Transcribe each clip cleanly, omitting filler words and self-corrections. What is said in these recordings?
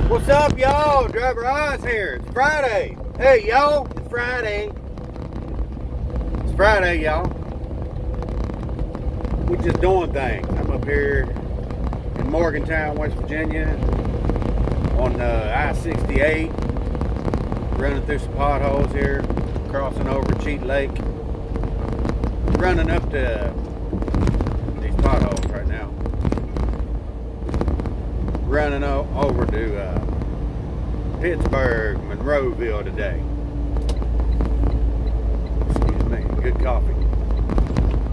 What's up, y'all? Driver Oz here. It's Friday. Hey, y'all. It's Friday. It's Friday, y'all. We're just doing things. I'm up here in Morgantown, West Virginia, on I-68, running through some potholes here, crossing over Cheat Lake, running up to these potholes right now. Running over to Pittsburgh, Monroeville today. Excuse me, good coffee.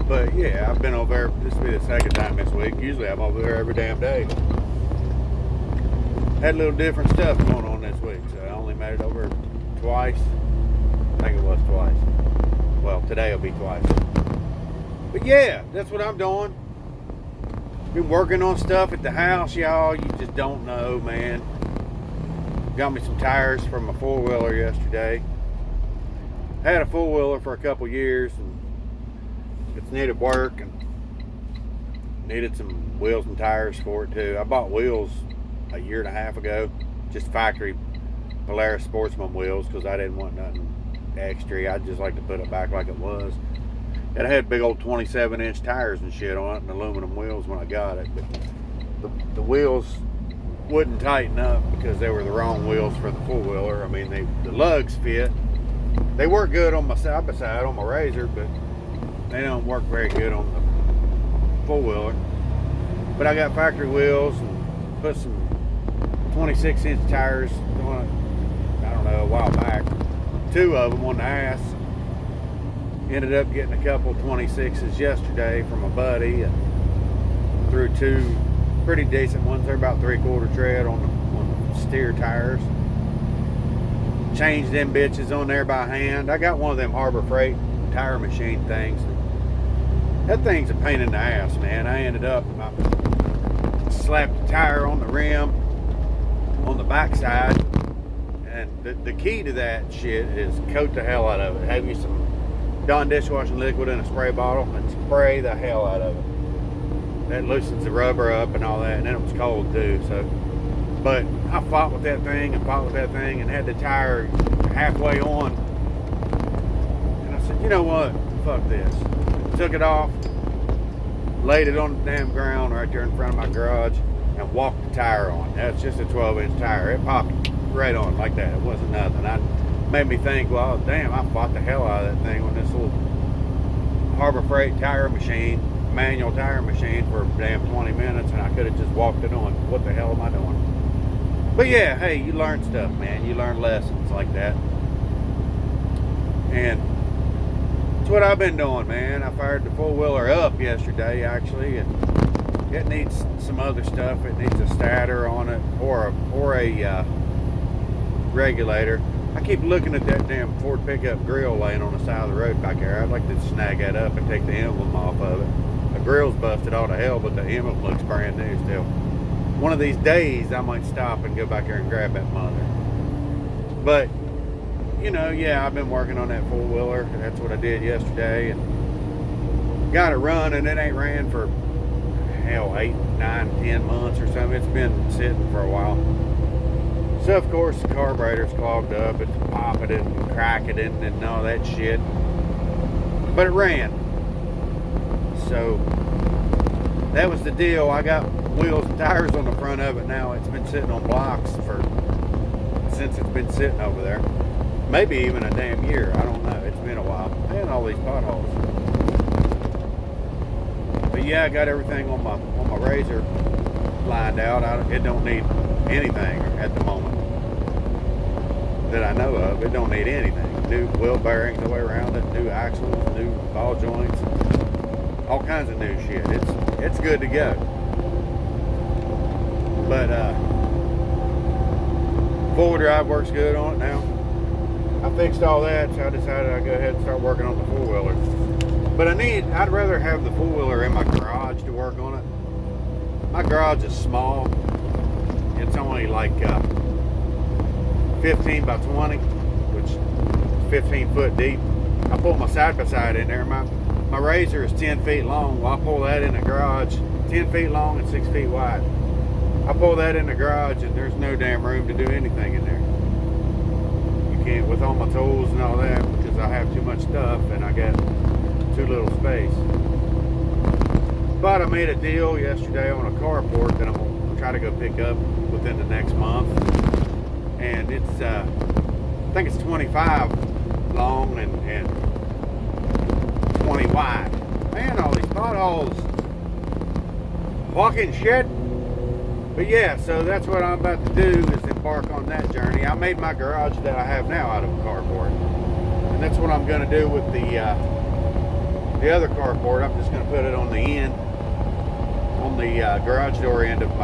But yeah, I've been over there. This will be the second time this week. Usually I'm over there every damn day. Had a little different stuff going on this week, so I only made it over twice. I think it was twice. Well, today will be twice. But yeah, that's what I'm doing. Been working on stuff at the house, y'all. You just don't know, man. Got me some tires from a four-wheeler yesterday. Had a four-wheeler for a couple years, and it's needed work, and needed some wheels and tires for it too. I bought wheels a year and a half ago, just factory Polaris Sportsman wheels, because I didn't want nothing extra. I'd just like to put it back like it was. It had big old 27-inch tires and shit on it, and aluminum wheels when I got it. But the wheels wouldn't tighten up because they were the wrong wheels for the four-wheeler. I mean, the lugs fit. They work good on my side-by-side on my RZR, but they don't work very good on the four-wheeler. But I got factory wheels and put some 26-inch tires on it, I don't know, a while back. Two of them on the ass. Ended up getting a couple 26s yesterday from a buddy, and threw two pretty decent ones. They're about 3/4 tread on the steer tires. Changed them bitches on there by hand. I got one of them Harbor Freight tire machine things. That thing's a pain in the ass, man. I ended up, I slapped the tire on the rim on the backside, and the key to that shit is coat the hell out of it. Have you some Dawn dishwashing liquid in a spray bottle and spray the hell out of it. That loosens the rubber up and all that, and then it was cold too. So, but I fought with that thing and had the tire halfway on, and I said, you know what, fuck this. Took it off, laid it on the damn ground right there in front of my garage, and walked the tire on. That's just a 12-inch tire. It popped right on like that. It wasn't nothing. Made me think, well, damn, I fought the hell out of that thing with this little Harbor Freight tire machine, manual tire machine, for damn 20 minutes, and I could have just walked it on. What the hell am I doing? But yeah, hey, you learn stuff, man. You learn lessons like that. And that's what I've been doing, man. I fired the four-wheeler up yesterday, actually, and it needs some other stuff. It needs a stator on it, or a regulator. I keep looking at that damn Ford pickup grill laying on the side of the road back there. I'd like to snag that up and take the emblem off of it. The grill's busted all to hell, but the emblem looks brand new still. One of these days, I might stop and go back there and grab that mother. But, you know, yeah, I've been working on that four-wheeler. That's what I did yesterday, and got it running. It ain't ran for, hell, 8, 9, 10 months or something. It's been sitting for a while. So, of course, the carburetor's clogged up. It's popping and cracking and all that shit. But it ran. So, that was the deal. I got wheels and tires on the front of it now. It's been sitting on blocks since it's been sitting over there. Maybe even a damn year. I don't know. It's been a while. And all these potholes. But yeah, I got everything on my RZR lined out. It don't need anything at the moment that I know of. It don't need anything. New wheel bearings the way around it, new axles, new ball joints, all kinds of new shit. It's good to go. But four-wheel drive works good on it now. I fixed all that, so I decided I'd go ahead and start working on the four-wheeler. But I'd rather have the four-wheeler in my garage to work on it. My garage is small. It's only like 15 by 20, which is 15 foot deep. I pull my side-by-side in there. My RZR is 10 feet long. Well, I pull that in the garage, 10 feet long and 6 feet wide. I pull that in the garage and there's no damn room to do anything in there. You can't, with all my tools and all that, because I have too much stuff and I got too little space. But I made a deal yesterday on a carport that I'm gonna try to go pick up within the next month. And it's, I think it's 25 long and 20 wide. Man, all these potholes. Fucking shit. But yeah, so that's what I'm about to do, is embark on that journey. I made my garage that I have now out of a carport. And that's what I'm gonna do with the other carport. I'm just gonna put it on the end, on the garage door end of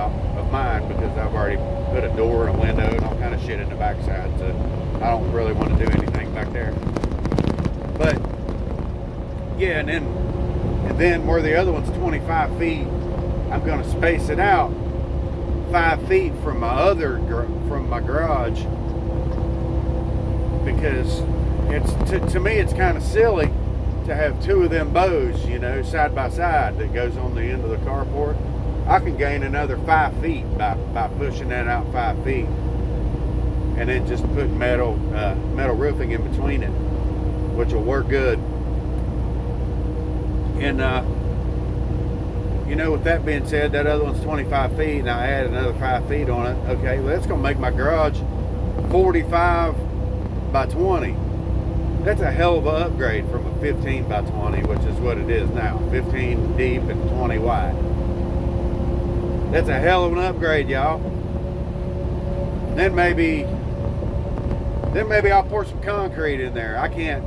mine, because I've already put a door and a window and all kind of shit in the backside, so I don't really want to do anything back there. But yeah, and then where the other one's 25 feet, I'm going to space it out 5 feet from my garage, because it's to me it's kind of silly to have two of them bows, you know, side by side that goes on the end of the carport. I can gain another 5 feet by pushing that out 5 feet, and then just put metal roofing in between it, which will work good. And you know, with that being said, that other one's 25 feet, and I add another 5 feet on it. Okay, well, that's gonna make my garage 45 by 20. That's a hell of an upgrade from a 15 by 20, which is what it is now, 15 deep and 20 wide. That's a hell of an upgrade, y'all. Then maybe I'll pour some concrete in there. I can't,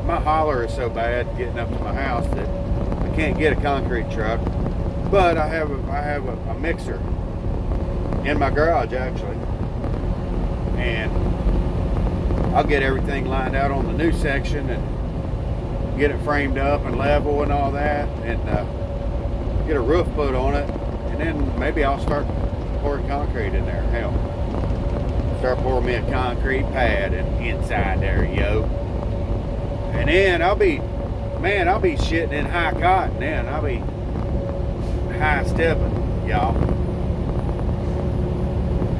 my holler is so bad getting up to my house that I can't get a concrete truck. But I have a mixer in my garage, actually. And I'll get everything lined out on the new section and get it framed up and level and all that, and get a roof put on it. And then maybe I'll start pouring concrete in there. Hell, start pouring me a concrete pad and inside there, yo. And then I'll be shitting in high cotton. Then I'll be high stepping, y'all.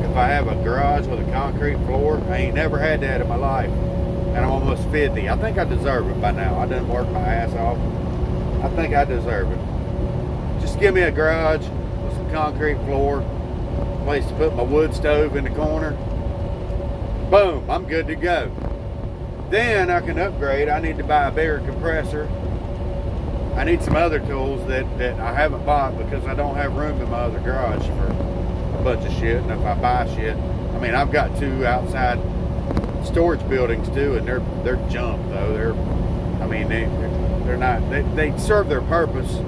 If I have a garage with a concrete floor, I ain't never had that in my life, and I'm almost 50. I think I deserve it by now. I done worked my ass off. I think I deserve it. Just give me a garage with some concrete floor, place to put my wood stove in the corner. Boom, I'm good to go. Then I can upgrade. I need to buy a bigger compressor. I need some other tools that I haven't bought, because I don't have room in my other garage for a bunch of shit. And if I buy shit, I mean, I've got 2 outside storage buildings too, and they're junk though. They're not, they serve their purpose.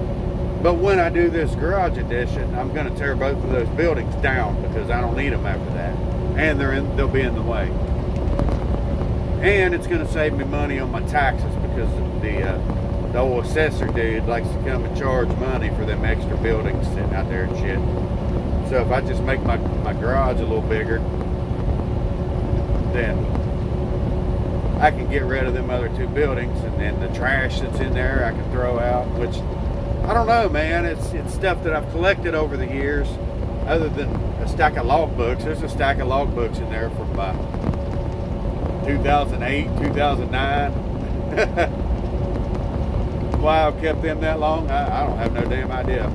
But when I do this garage addition, I'm going to tear both of those buildings down, because I don't need them after that, and they'll be in the way. And it's going to save me money on my taxes, because the old assessor dude likes to come and charge money for them extra buildings sitting out there and shit. So if I just make my garage a little bigger, then I can get rid of them other 2 buildings, and then the trash that's in there I can throw out, which, I don't know, man, it's stuff that I've collected over the years, other than a stack of logbooks. There's a stack of logbooks in there from 2008, 2009. Why I've kept them that long, I don't have no damn idea,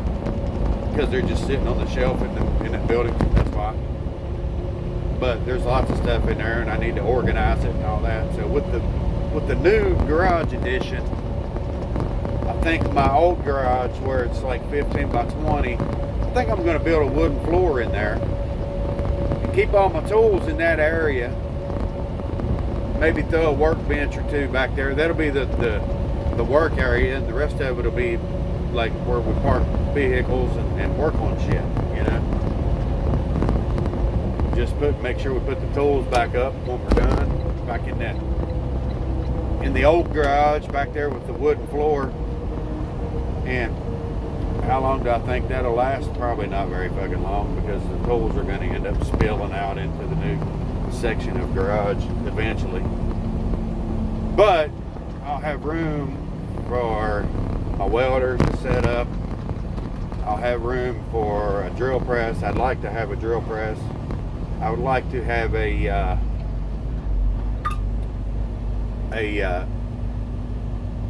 because they're just sitting on the shelf in that building. That's why. But there's lots of stuff in there, and I need to organize it and all that. So with the new garage edition, I think my old garage, where it's like 15 by 20, I think I'm going to build a wooden floor in there and keep all my tools in that area. Maybe throw a workbench or 2 back there. That'll be the work area, and the rest of it will be like where we park vehicles and work on shit, you know. Just make sure we put the tools back up when we're done, back in the old garage back there with the wooden floor. And how long do I think that'll last? Probably not very fucking long, because the tools are going to end up spilling out into the new section of garage eventually. But I'll have room for my welder to set up, I'll have room for a drill press. I'd like to have a drill press. I would like to have a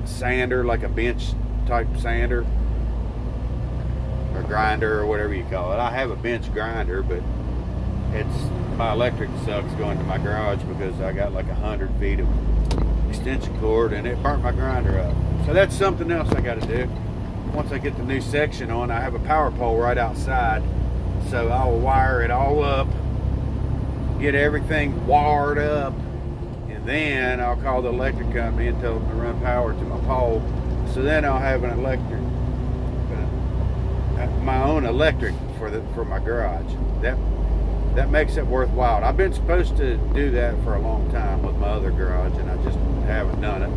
sander, like a bench type sander or grinder or whatever you call it. I have a bench grinder, but my electric sucks going to my garage because I got like 100 feet of extension cord and it burnt my grinder up. So that's something else I got to do. Once I get the new section on, I have a power pole right outside, so I will wire it all up, get everything wired up, and then I'll call the electric company and tell them to run power to my pole. So then I'll have an electric, my own electric for my garage. That makes it worthwhile. I've been supposed to do that for a long time with my other garage, and I just haven't done it.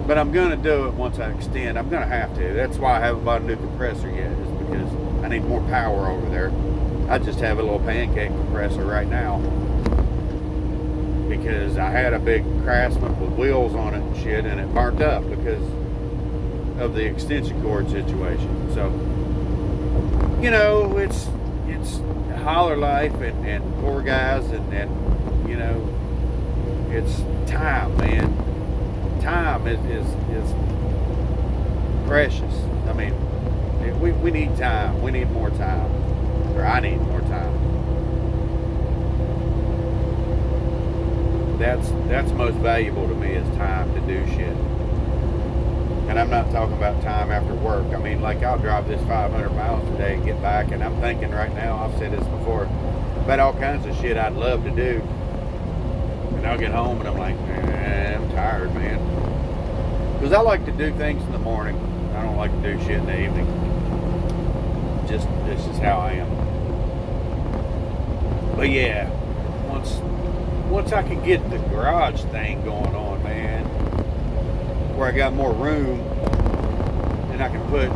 But I'm going to do it once I extend. I'm going to have to. That's why I haven't bought a new compressor yet, is because I need more power over there. I just have a little pancake compressor right now because I had a big Craftsman with wheels on it and shit, and it burnt up because of the extension cord situation. So, you know, it's holler life and poor guys, and you know, it's time, man. Time is precious. I mean, we need time. We need more time, or I need more time. That's most valuable to me, is time to do shit. And I'm not talking about time after work. I mean, like, I'll drive this 500 miles today and get back, and I'm thinking right now, I've said this before, about all kinds of shit I'd love to do. And I'll get home and I'm like, I'm tired, man. Because I like to do things in the morning. I don't like to do shit in the evening. Just, this is how I am. But yeah, once I can get the garage thing going on, man, where I got more room and I can put,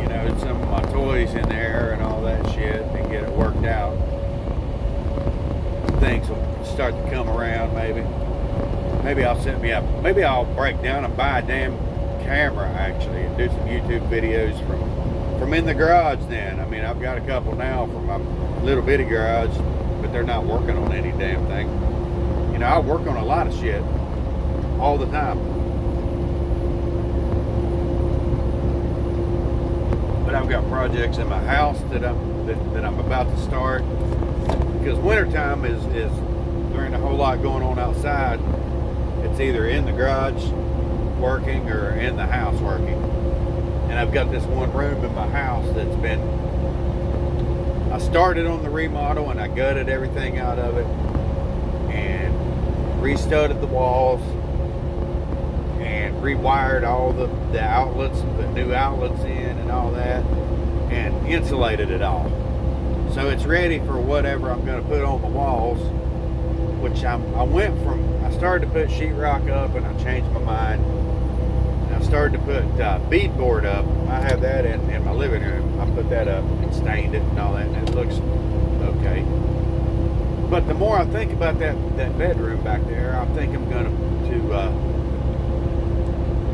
you know, some of my toys in there and all that shit and get it worked out, things will start to come around. Maybe I'll set me up. Maybe I'll break down and buy a damn camera, actually, and do some YouTube videos from in the garage then. I mean, I've got a couple now from my little bitty garage, but they're not working on any damn thing. You know, I work on a lot of shit all the time. But I've got projects in my house that I'm about to start, because wintertime is there ain't a whole lot going on outside. It's either in the garage working or in the house working. And I've got this one room in my house that's been, I started on the remodel and I gutted everything out of it and restudded the walls and rewired all the outlets and put new outlets in and all that, and insulated it all. So it's ready for whatever I'm going to put on the walls, which I started to put sheetrock up and I changed my mind. And I started to put beadboard up. I have that in my living room. I put that up and stained it and all that, and it looks okay. But the more I think about that bedroom back there, I think I'm going to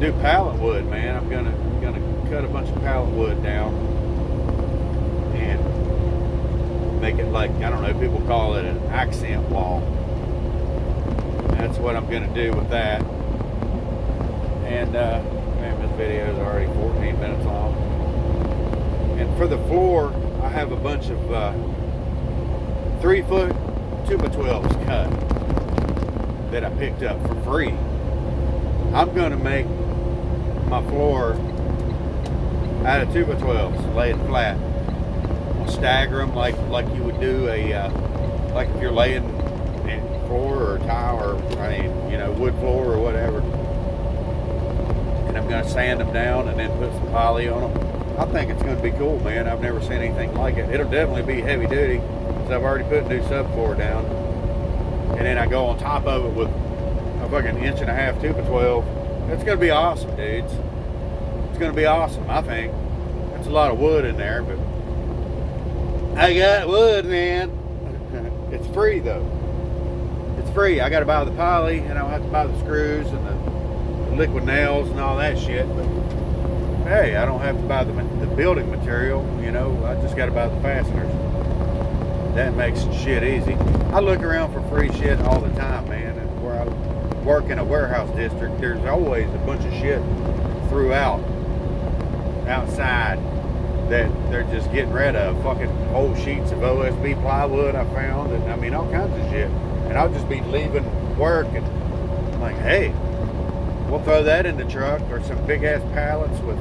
do pallet wood, man. I'm gonna cut a bunch of pallet wood down and make it like, I don't know, people call it an accent wall. That's what I'm gonna do with that. And man, this video is already 14 minutes long. And for the floor, I have a bunch of 3-foot 2x12s cut that I picked up for free. I'm gonna make my floor out of 2x12s, lay it flat. I'll stagger them like you would do like if you're laying floor or tile, or I mean, you know, wood floor or whatever. And I'm gonna sand them down and then put some poly on them. I think it's gonna be cool, man. I've never seen anything like it. It'll definitely be heavy duty, because I've already put new subfloor down. And then I go on top of it with a fucking 1.5 inch 2x12. It's gonna be awesome, dudes. It's gonna be awesome, I think. That's a lot of wood in there, but I got wood, man. It's free though. It's free. I gotta buy the poly, and I'll have to buy the screws and the liquid nails and all that shit. But hey, I don't have to buy the building material, you know, I just got to buy the fasteners. That makes shit easy. I look around for free shit all the time, man. And where I work in a warehouse district, there's always a bunch of shit throughout, outside, that they're just getting rid of. Fucking whole sheets of OSB plywood I found, and I mean all kinds of shit. And I'll just be leaving work and I'm like, hey, we'll throw that in the truck, or some big ass pallets with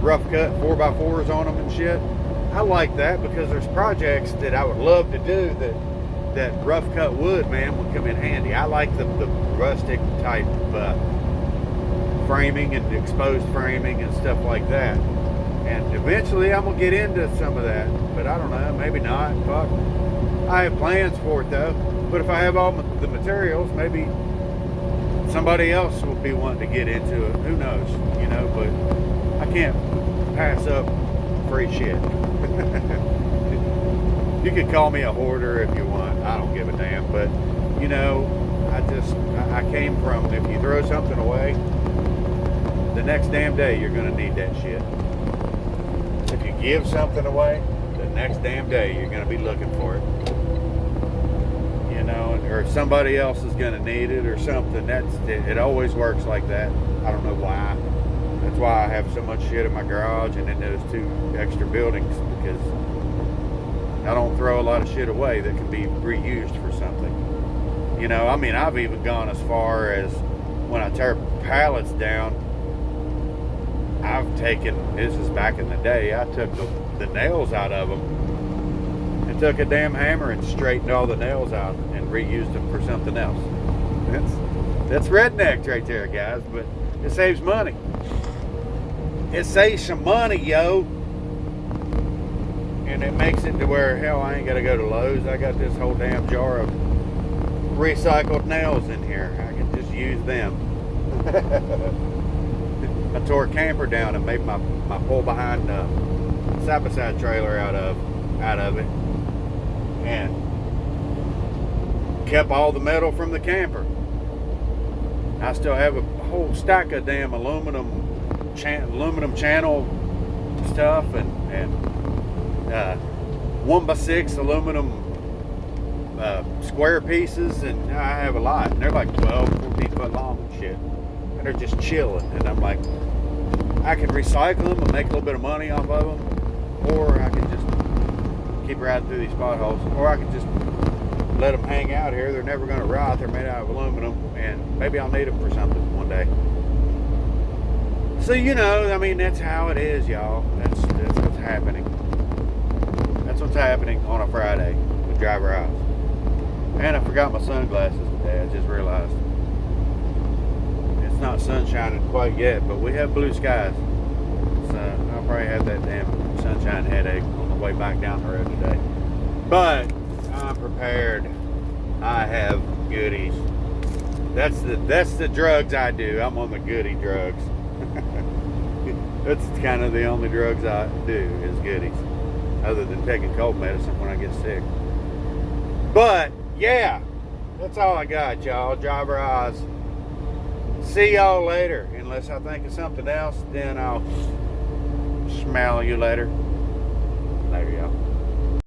rough cut 4x4s on them and shit. I like that because there's projects that I would love to do that rough cut wood, man, would come in handy. I like the rustic type framing and exposed framing and stuff like that. And eventually I'm gonna get into some of that, but I don't know, maybe not. Fuck. I have plans for it though. But if I have all the materials, maybe somebody else will be wanting to get into it. Who knows, you know? But I can't pass up free shit. You could call me a hoarder if you want. I don't give a damn. But you know, I came from, if you throw something away, the next damn day you're gonna need that shit. If you give something away, the next damn day you're gonna be looking for it. You know, or somebody else is gonna need it or something. It always works like that. I don't know why. That's why I have so much shit in my garage and in those 2 extra buildings, because I don't throw a lot of shit away that can be reused for something. You know, I mean, I've even gone as far as when I tear pallets down, I've taken, this is back in the day, I took the nails out of them and took a damn hammer and straightened all the nails out and reused them for something else. That's redneck right there, guys, but it saves money. It saves some money, yo. And it makes it to where, hell, I ain't got to go to Lowe's. I got this whole damn jar of recycled nails in here. I can just use them. I tore a camper down and made my pull behind side-by-side trailer out of it, and kept all the metal from the camper. I still have a whole stack of damn aluminum channel stuff and 1x6 aluminum square pieces, and I have a lot, and they're like 12-14 foot long and shit, and they're just chilling. And I'm like, I can recycle them and make a little bit of money off of them, or I can just keep riding through these potholes, or I can just let them hang out here. They're never going to rot. They're made out of aluminum, and maybe I'll need them for something one day. So, you know, I mean, that's how it is, y'all. That's what's happening. That's what's happening on a Friday with Driver Eyes. And I forgot my sunglasses today. I just realized. It's not sunshining quite yet, but we have blue skies. So I'll probably have that damn sunshine headache on the way back down the road today. But I'm prepared. I have goodies. That's the drugs I do. I'm on the goodie drugs. That's kind of the only drugs I do is goodies, other than taking cold medicine when I get sick. But yeah, that's all I got, y'all. Driver Eyes. See y'all later. Unless I think of something else, then I'll smell you later. Later, y'all.